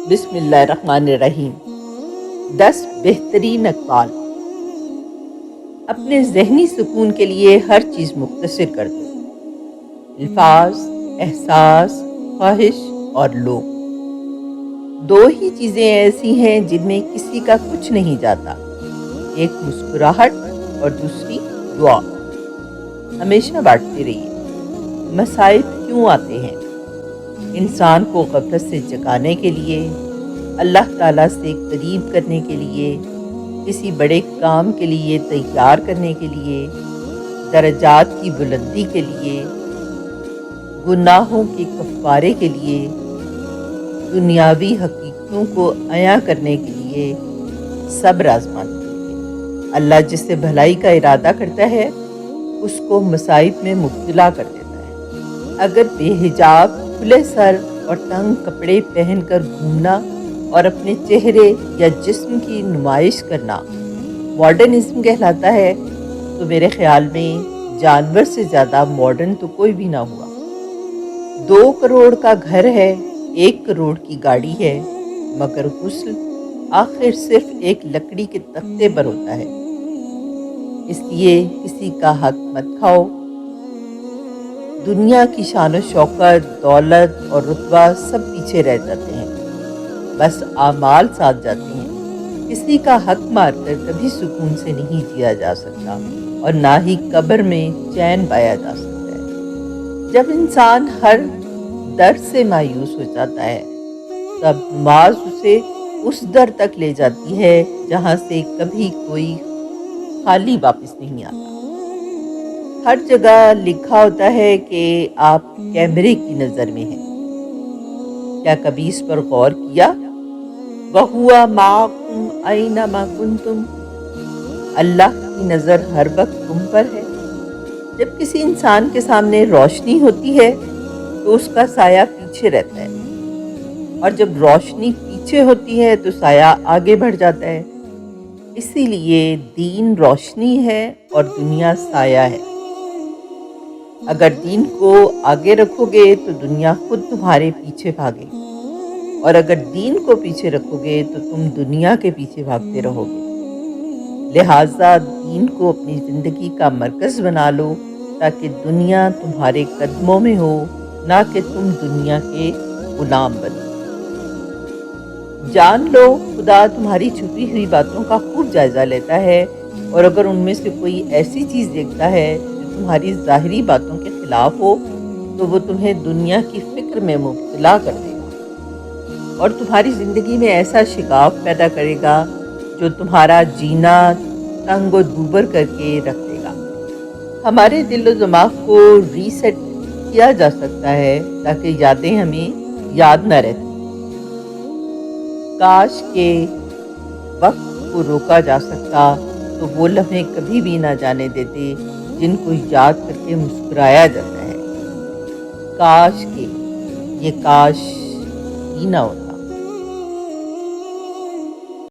بسم اللہ الرحمن الرحیم۔ 10 بہترین اقوال۔ اپنے ذہنی سکون کے لیے ہر چیز مختصر کر دو۔ الفاظ، احساس، خواہش اور لوگ۔ 2 ہی چیزیں ایسی ہیں جن میں کسی کا کچھ نہیں جاتا، ایک مسکراہٹ اور دوسری دعا۔ ہمیشہ بانٹتے رہیے۔ مصائب کیوں آتے ہیں؟ انسان کو غفلت سے جگانے کے لیے، اللہ تعالیٰ سے قریب کرنے کے لیے، کسی بڑے کام کے لیے تیار کرنے کے لیے، درجات کی بلندی کے لیے، گناہوں کے کفارے کے لیے، دنیاوی حقیقتوں کو عیاں کرنے کے لیے، صبر آزمانے کے لیے۔ اللہ جس سے بھلائی کا ارادہ کرتا ہے اس کو مصائب میں مبتلا کر دیتا ہے۔ اگر بے حجاب، کھلے سر اور تنگ کپڑے پہن کر گھومنا اور اپنے چہرے یا جسم کی نمائش کرنا ماڈرنزم کہلاتا ہے تو میرے خیال میں جانور سے زیادہ ماڈرن تو کوئی بھی نہ ہوا۔ 2 کروڑ کا گھر ہے، 1 کروڑ کی گاڑی ہے، مگر غسل آخر صرف ایک لکڑی کے تختے پر ہوتا ہے۔ اس لیے کسی کا حق مت کھاؤ۔ دنیا کی شان و شوکت، دولت اور رتبہ سب پیچھے رہ جاتے ہیں، بس اعمال ساتھ جاتے ہیں۔ کسی کا حق مار کر کبھی سکون سے نہیں جیا جا سکتا اور نہ ہی قبر میں چین پایا جا سکتا ہے۔ جب انسان ہر در سے مایوس ہو جاتا ہے تب نماز اسے اس در تک لے جاتی ہے جہاں سے کبھی کوئی خالی واپس نہیں آتا۔ ہر جگہ لکھا ہوتا ہے کہ آپ کیمرے کی نظر میں ہیں۔ کیا کبھی اس پر غور کیا؟ وَهُوَ مَعَكُمْ أَيْنَمَا كُنْتُمْ۔ اللہ کی نظر ہر وقت تم پر ہے۔ جب کسی انسان کے سامنے روشنی ہوتی ہے تو اس کا سایہ پیچھے رہتا ہے، اور جب روشنی پیچھے ہوتی ہے تو سایہ آگے بڑھ جاتا ہے۔ اسی لیے دین روشنی ہے اور دنیا سایہ ہے۔ اگر دین کو آگے رکھو گے تو دنیا خود تمہارے پیچھے بھاگے گی، اور اگر دین کو پیچھے رکھو گے تو تم دنیا کے پیچھے بھاگتے رہو گے۔ لہٰذا دین کو اپنی زندگی کا مرکز بنا لو تاکہ دنیا تمہارے قدموں میں ہو، نہ کہ تم دنیا کے غلام بنو۔ جان لو خدا تمہاری چھپی ہوئی باتوں کا خوب جائزہ لیتا ہے، اور اگر ان میں سے کوئی ایسی چیز دیکھتا ہے جو تمہاری ظاہری باتوں کے خلاف ہو تو وہ تمہیں دنیا کی فکر میں مبتلا کر دے گا اور تمہاری زندگی میں ایسا شگاف پیدا کرے گا جو تمہارا جینا تنگ و دوبر کر کے رکھ دے گا۔ ہمارے دل و دماغ کو ریسیٹ کیا جا سکتا ہے تاکہ یادیں ہمیں یاد نہ رہتی۔ کاش کہ وقت کو روکا جا سکتا تو وہ لمحے کبھی بھی نہ جانے دیتے جن کو یاد کر کے مسکرایا جاتا ہے۔ کاش کہ یہ کاش ہی نہ ہوتا۔